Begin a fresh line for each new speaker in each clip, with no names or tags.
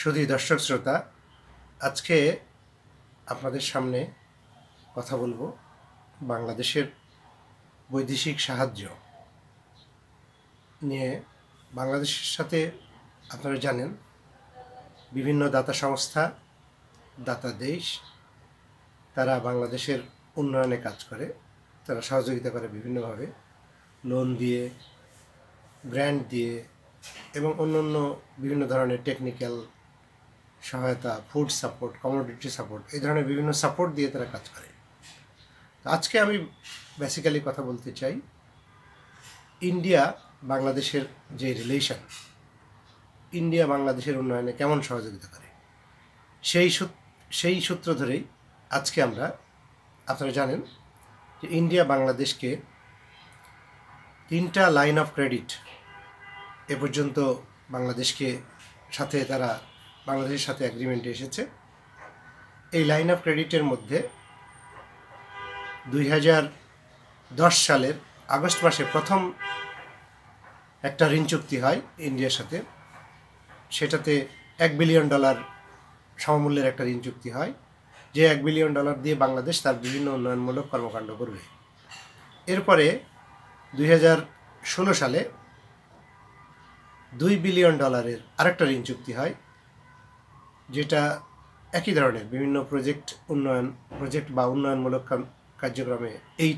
শুধু দর্শক শ্রোতা, আজকে আপনাদের সামনে কথা বলবো বাংলাদেশের বৈদেশিক সাহায্য নিয়ে। বাংলাদেশের সাথে আপনারা জানেন বিভিন্ন দাতা সংস্থা, দাতা দেশ, তারা বাংলাদেশের উন্নয়নে কাজ করে, তারা সহযোগিতা করে বিভিন্নভাবে, লোন দিয়ে, গ্র্যান্ট দিয়ে এবং অন্যান্য বিভিন্ন ধরনের টেকনিক্যাল সহায়তা, ফুড সাপোর্ট, কমোডিটি সাপোর্ট, এই ধরনের বিভিন্ন সাপোর্ট দিয়ে তারা কাজ করে। আজকে আমি বেসিক্যালি কথা বলতে চাই ইন্ডিয়া বাংলাদেশের যে রিলেশন, ইন্ডিয়া বাংলাদেশের উন্নয়নে কেমন সহযোগিতা করে, সেই সূত্র ধরেই আজকে আপনারা জানেন যে ইন্ডিয়া বাংলাদেশকে 3টা লাইন অফ ক্রেডিট এ পর্যন্ত বাংলাদেশের সাথে অ্যাগ্রিমেন্টে এসেছে। এই লাইন অফ ক্রেডিটের মধ্যে 2010 সালের আগস্ট মাসে প্রথম একটা ঋণ চুক্তি হয় ইন্ডিয়ার সাথে, সেটাতে $1 বিলিয়ন সমমূল্যের একটা ঋণ চুক্তি হয়, যে $1 বিলিয়ন দিয়ে বাংলাদেশ তার বিভিন্ন উন্নয়নমূলক কর্মকাণ্ড করবে। এরপরে 2016 সালে $2 বিলিয়ন আরেকটা ঋণ চুক্তি হয়, যেটা একই ধরনের বিভিন্ন প্রজেক্ট বা উন্নয়নমূলক কার্যক্রমে এই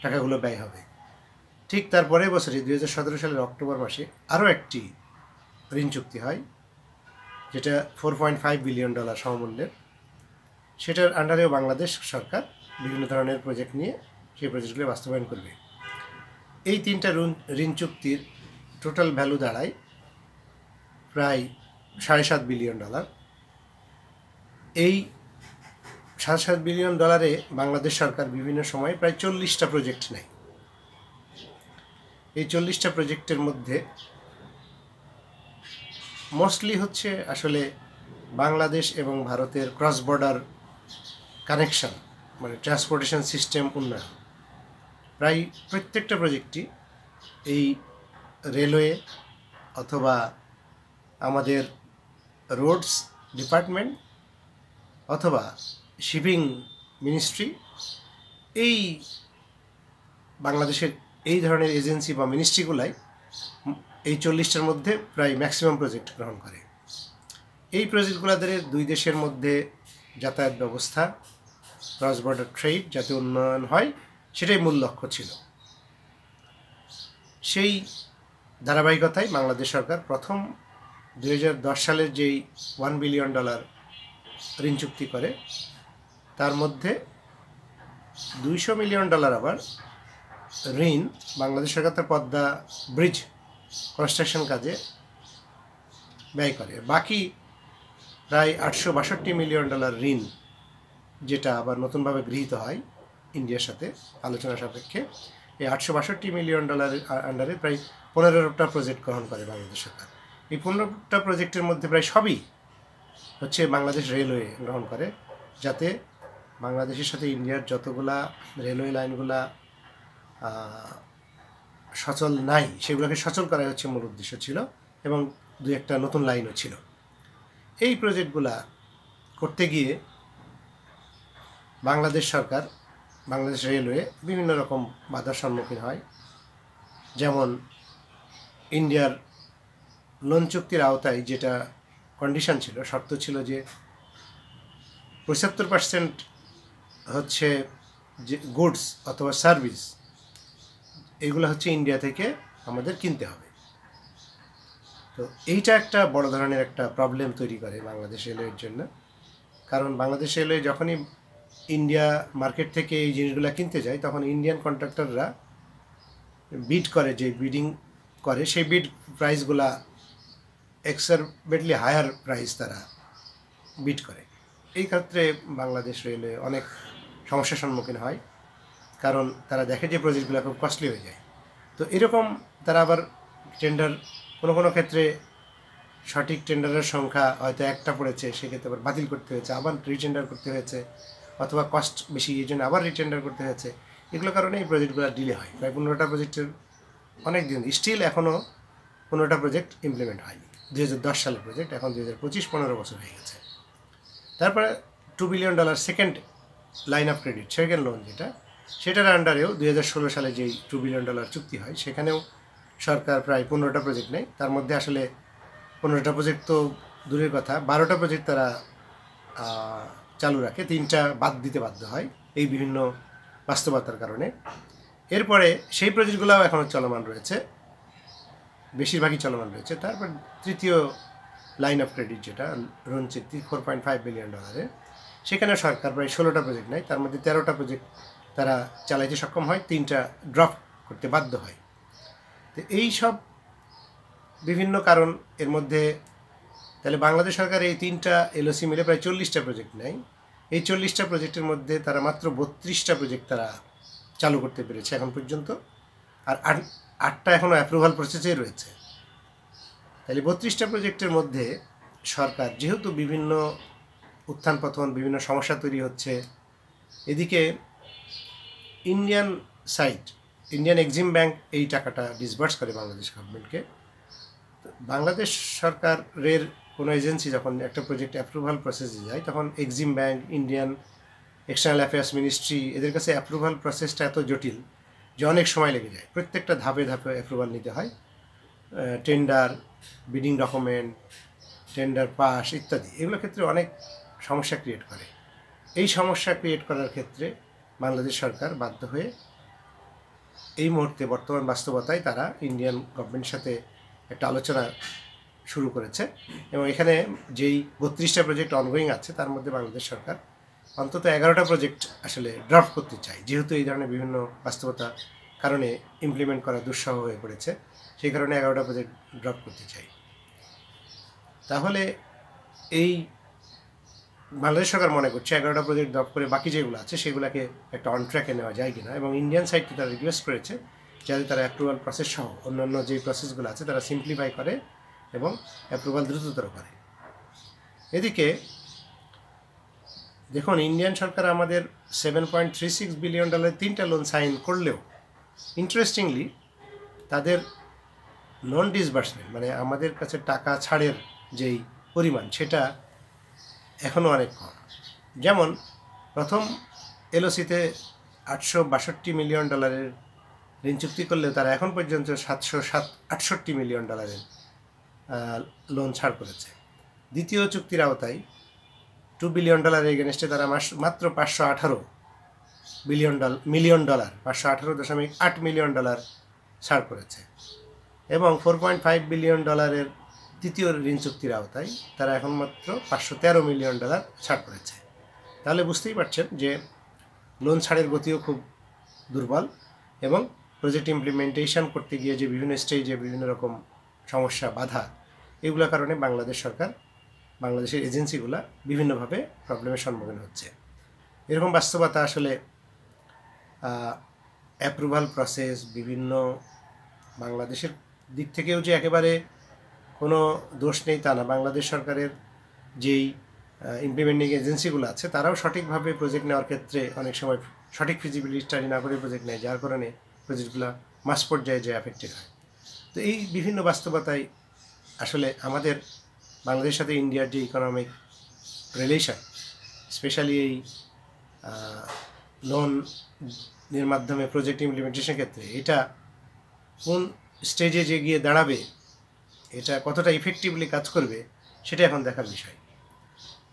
টাকাগুলো ব্যয় হবে। ঠিক তার পরের বছরই 2017 সালের অক্টোবর মাসে আরও একটি ঋণ চুক্তি হয়, যেটা $4.5 বিলিয়ন সমমূল্যের। সেটার আন্ডারেও বাংলাদেশ সরকার বিভিন্ন ধরনের প্রজেক্ট নিয়ে সেই প্রজেক্টগুলো বাস্তবায়ন করবে। এই 3টা ঋণ চুক্তির টোটাল ভ্যালু দাঁড়ায় প্রায় $7.5 বিলিয়ন। এই $7.5 বিলিয়ন বাংলাদেশ সরকার বিভিন্ন সময় প্রায় 40টা প্রজেক্ট নেয়। এই 40টা প্রজেক্টের মধ্যে মোস্টলি হচ্ছে আসলে বাংলাদেশ এবং ভারতের ক্রস বর্ডার কানেকশন, মানে ট্রান্সপোর্টেশন সিস্টেম উন্নয়ন। প্রায় প্রত্যেকটা প্রজেক্টই এই রেলওয়ে অথবা আমাদের রোডস ডিপার্টমেন্ট অথবা শিপিং মিনিস্ট্রি, এই বাংলাদেশের এই ধরনের এজেন্সি বা মিনিস্ট্রিগুলাই এই 40টার মধ্যে প্রায় ম্যাক্সিমাম প্রজেক্ট গ্রহণ করে। এই প্রজেক্টগুলোদের দুই দেশের মধ্যে যাতায়াত ব্যবস্থা, ক্রস বর্ডার ট্রেড যাতে উন্নয়ন হয়, সেটাই মূল লক্ষ্য ছিল। সেই ধারাবাহিকতায় বাংলাদেশ সরকার প্রথম 2010 সালের যেই $1 বিলিয়ন ঋণ চুক্তি করে, তার মধ্যে $200 মিলিয়ন আবার ঋণ বাংলাদেশ সরকার তার পদ্মা ব্রিজ কনস্ট্রাকশন কাজে ব্যয় করে। বাকি প্রায় $862 মিলিয়ন ঋণ, যেটা আবার নতুনভাবে গৃহীত হয় ইন্ডিয়ার সাথে আলোচনা সাপেক্ষে, এই $862 মিলিয়ন আন্ডারে প্রায় 15টা প্রজেক্ট গ্রহণ করে বাংলাদেশ সরকার। এই 15টা প্রজেক্টের মধ্যে প্রায় সবই হচ্ছে বাংলাদেশ রেলওয়ে গ্রহণ করে, যাতে বাংলাদেশের সাথে ইন্ডিয়ার যতগুলা রেলওয়ে লাইনগুলা সচল নাই, সেগুলোকে সচল করাই হচ্ছে মূল উদ্দেশ্য ছিল, এবং 2-1টা নতুন লাইনও ছিল। এই প্রজেক্টগুলা করতে গিয়ে বাংলাদেশ সরকার, বাংলাদেশ রেলওয়ে বিভিন্ন রকম বাধার সম্মুখীন হয়। যেমন ইন্ডিয়ার লোন চুক্তির আওতায় যেটা কন্ডিশন ছিল, শর্ত ছিল যে 75% হচ্ছে যে গুডস অথবা সার্ভিস, এগুলো হচ্ছে ইন্ডিয়া থেকে আমাদের কিনতে হবে। তো এইটা একটা বড় ধরনের একটা প্রবলেম তৈরি করে বাংলাদেশ রেলওয়ের জন্য, কারণ বাংলাদেশ রেলওয়ে যখনই ইন্ডিয়া মার্কেট থেকে এই জিনিসগুলো কিনতে যায়, তখন ইন্ডিয়ান কন্ট্রাক্টররা বিড করে, যে বিডিং করে সেই বিড প্রাইসগুলা এক্সরবেটলি হায়ার প্রাইস তারা বিড করে। এই ক্ষেত্রে বাংলাদেশ রেলওয়ে অনেক সমস্যার সম্মুখীন হয়, কারণ তারা দেখে যে প্রজেক্টগুলো খুব কস্টলি হয়ে যায়। তো এরকম তারা আবার টেন্ডার, কোনো ক্ষেত্রে সঠিক টেন্ডারের সংখ্যা হয়তো একটা পড়েছে, সেক্ষেত্রে আবার বাতিল করতে হয়েছে, আবার রিটেন্ডার করতে হয়েছে, অথবা কস্ট বেশি, এই জন্য আবার রিটেন্ডার করতে হয়েছে। এগুলোর কারণে এই প্রজেক্টগুলো ডিলে হয়। প্রায় 15টা প্রজেক্টের অনেক দিন, স্টিল এখনও 15টা প্রজেক্ট ইমপ্লিমেন্ট হয়নি। 2010 সালের প্রজেক্ট, এখন 2025-15 বছর হয়ে গেছে। তারপরে $2 billion second line of credit, second loan যেটা, সেটার আন্ডারেও 2016 সালে যেই $2 বিলিয়ন চুক্তি হয়, সেখানেও সরকার প্রায় 15টা প্রজেক্ট নেয়। তার মধ্যে আসলে 15টা প্রজেক্ট তো দূরের কথা, 12টা প্রজেক্ট তারা চালু রাখে, 3টা বাদ দিতে বাধ্য হয় এই বিভিন্ন বাস্তবতার কারণে। এরপরে সেই প্রজেক্টগুলোও এখনও চলমান রয়েছে, বেশিরভাগই চলমান রয়েছে। তারপর তৃতীয় লাইন অফ ক্রেডিট যেটা লোন চুক্তি $4.5 বিলিয়ন, সেখানে সরকার প্রায় 16টা প্রজেক্ট নেয়, তার মধ্যে 13টা প্রজেক্ট তারা চালাইতে সক্ষম হয়, 3টা ড্রপ করতে বাধ্য হয়। তো এই সব বিভিন্ন কারণ এর মধ্যে, তাহলে বাংলাদেশ সরকার এই 3টা এলওসি মিলে প্রায় 40টা প্রজেক্ট নেয়। এই 40টা প্রজেক্টের মধ্যে তারা মাত্র 32টা প্রজেক্ট তারা চালু করতে পেরেছে এখন পর্যন্ত, আর 8টা এখনও অ্যাপ্রুভাল প্রসেসেই রয়েছে। তাহলে 32টা প্রজেক্টের মধ্যে সরকার যেহেতু বিভিন্ন উত্থান পতন, বিভিন্ন সমস্যা তৈরি হচ্ছে, এদিকে ইন্ডিয়ান এক্সিম ব্যাংক এই টাকাটা ডিসবার্স করে বাংলাদেশ গভর্নমেন্টকে। বাংলাদেশ সরকারের কোনো এজেন্সি যখন একটা প্রজেক্ট অ্যাপ্রুভাল প্রসেসে যায়, তখন Exim bank, Indian external affairs ministry, এদের কাছে অ্যাপ্রুভাল প্রসেসটা এত জটিল যে অনেক সময় লেগে যায়। প্রত্যেকটা ধাপে ধাপে অ্যাপ্রুভাল নিতে হয়, tender, bidding document, tender pass ইত্যাদি, এগুলোর ক্ষেত্রে অনেক সমস্যা ক্রিয়েট করে। এই সমস্যা ক্রিয়েট করার ক্ষেত্রে বাংলাদেশ সরকার বাধ্য হয়ে এই মুহূর্তে বর্তমান বাস্তবতায় তারা ইন্ডিয়ান গভর্নমেন্টের সাথে একটা আলোচনা শুরু করেছে, এবং এখানে যেই 32টা প্রজেক্ট অনগোয়িং আছে তার মধ্যে বাংলাদেশ সরকার অন্তত 11টা প্রজেক্ট আসলে ড্রাফট করতে চায়, যেহেতু এই ধরনের বিভিন্ন বাস্তবতা কারণে ইমপ্লিমেন্ট করা দুঃসহ হয়ে পড়েছে, সেই কারণে 11টা প্রজেক্ট ড্রাফট করতে চাই। তাহলে এই বাংলাদেশ সরকার মনে করছে 11টা প্রজেক্ট ড্রপ করে বাকি যেগুলো আছে সেগুলোকে একটা অন ট্র্যাকে নেওয়া যায় কিনা, এবং ইন্ডিয়ান সাইডকে তারা রিকোয়েস্ট করেছে যাতে তারা অ্যাপ্রুভাল প্রসেস সহ অন্যান্য যে প্রসেসগুলো আছে তারা সিম্পলিফাই করে এবং অ্যাপ্রুভাল দ্রুততর করে। এদিকে দেখুন, ইন্ডিয়ান সরকার আমাদের $7.36 বিলিয়ন 3টা লোন সাইন করলেও ইন্টারেস্টিংলি তাদের লোন ডিসবার্সমেন্ট, মানে আমাদের কাছে টাকা ছাড়ের যেই পরিমাণ, সেটা এখনও অনেক কম। যেমন প্রথম এলওসিতে $862 মিলিয়ন ঋণ চুক্তি করলেও তারা এখন পর্যন্ত $768 মিলিয়ন লোন ছাড় করেছে। দ্বিতীয় চুক্তির আওতায় $2 বিলিয়ন এগেনস্টে তারা মাত্র $518 মিলিয়ন, $518.8 মিলিয়ন ছাড় করেছে, এবং $4.5 বিলিয়ন তৃতীয় ঋণ চুক্তির আওতায় তারা এখন মাত্র $513 মিলিয়ন ছাড় করেছে। তাহলে বুঝতেই পারছেন যে লোন ছাড়ের গতিও খুব দুর্বল, এবং প্রজেক্ট ইমপ্লিমেন্টেশন করতে গিয়ে যে বিভিন্ন স্টেজে বিভিন্ন রকম সমস্যা, বাধা, এগুলোর কারণে বাংলাদেশ সরকার, বাংলাদেশের এজেন্সিগুলো বিভিন্নভাবে প্রবলেমের সম্মুখীন হচ্ছে। এরকম বাস্তবতা আসলে অ্যাপ্রুভাল প্রসেস বিভিন্ন বাংলাদেশের দিক থেকেও যে একেবারে কোনো দোষ নেই তা না। বাংলাদেশ সরকারের যেই ইমপ্লিমেন্টিং এজেন্সিগুলো আছে তারাও সঠিকভাবে প্রজেক্ট নেওয়ার ক্ষেত্রে অনেক সময় সঠিক ফিজিবিলিটি স্টাডি না করে প্রজেক্ট নেয়, যার কারণে প্রজেক্টগুলো মাস পর্যায়ে যে অ্যাফেক্টেড হয়। তো এই বিভিন্ন বাস্তবতায় আসলে আমাদের বাংলাদেশের সাথে ইন্ডিয়ার যে ইকোনমিক রিলেশন, স্পেশালি এই লোনের মাধ্যমে প্রজেক্ট ইমপ্লিমেন্টেশন ক্ষেত্রে এটা কোন স্টেজে যে গিয়ে দাঁড়াবে, এটা কতটা ইফেক্টিভলি কাজ করবে, সেটা এখন দেখার বিষয়।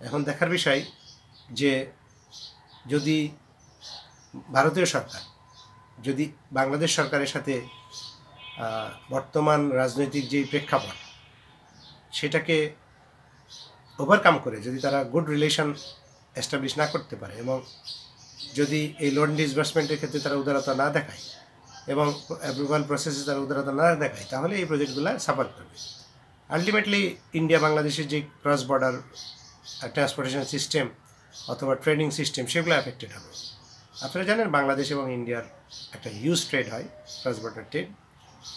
এখন দেখার বিষয় যে যদি ভারতীয় সরকার যদি বাংলাদেশ সরকারের সাথে বর্তমান রাজনৈতিক যেই প্রেক্ষাপট সেটাকে ওভারকাম করে যদি তারা গুড রিলেশন এস্টাবলিশ না করতে পারে, এবং যদি এই লোন ডিসবার্সমেন্টের ক্ষেত্রে তারা উদারতা না দেখায় এবং অ্যাপ্রুভাল প্রসেসে তারা উদারতা না দেখায়, তাহলে এই প্রজেক্টগুলো সাফার করবে। আলটিমেটলি ইন্ডিয়া বাংলাদেশের যে ক্রস বর্ডার ট্রান্সপোর্টেশন সিস্টেম অথবা ট্রেডিং সিস্টেম, সেগুলো অ্যাফেক্টেড হবে। আপনারা জানেন বাংলাদেশ এবং ইন্ডিয়ার একটা হিউজ ট্রেড হয়, ক্রস বর্ডার ট্রেড।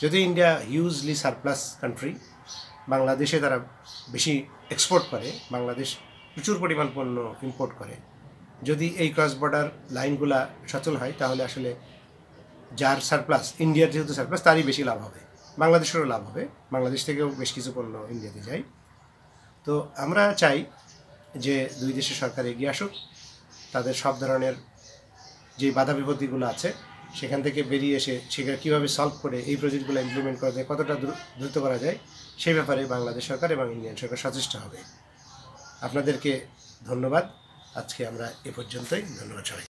যদি ইন্ডিয়া হিউজলি সারপ্লাস কান্ট্রি, বাংলাদেশে তারা বেশি এক্সপোর্ট করে, বাংলাদেশ প্রচুর পরিমাণ পণ্য ইম্পোর্ট করে। যদি এই ক্রস বর্ডার লাইনগুলা সচল হয়, তাহলে আসলে যার সারপ্লাস, ইন্ডিয়ার যেহেতু সারপ্লাস, তারই বেশি লাভ হবে। বাংলাদেশেরও লাভ হবে, বাংলাদেশ থেকেও বেশ কিছু পণ্য ইন্ডিয়াতে যায়। তো আমরা চাই যে দুই দেশের সরকার এগিয়ে আসুক, তাদের সব ধরনের যে বাধা বিপত্তিগুলো আছে সেখান থেকে বেরিয়ে এসে সেখানে কীভাবে সলভ করে এই প্রজেক্টগুলো ইমপ্লিমেন্ট করা যায়, কতটা দ্রুত করা যায়, সেই ব্যাপারে বাংলাদেশ সরকার এবং ইন্ডিয়ান সরকার সচেষ্ট হবে। আপনাদেরকে ধন্যবাদ। আজকে আমরা এ পর্যন্তই। ধন্যবাদ সবাই।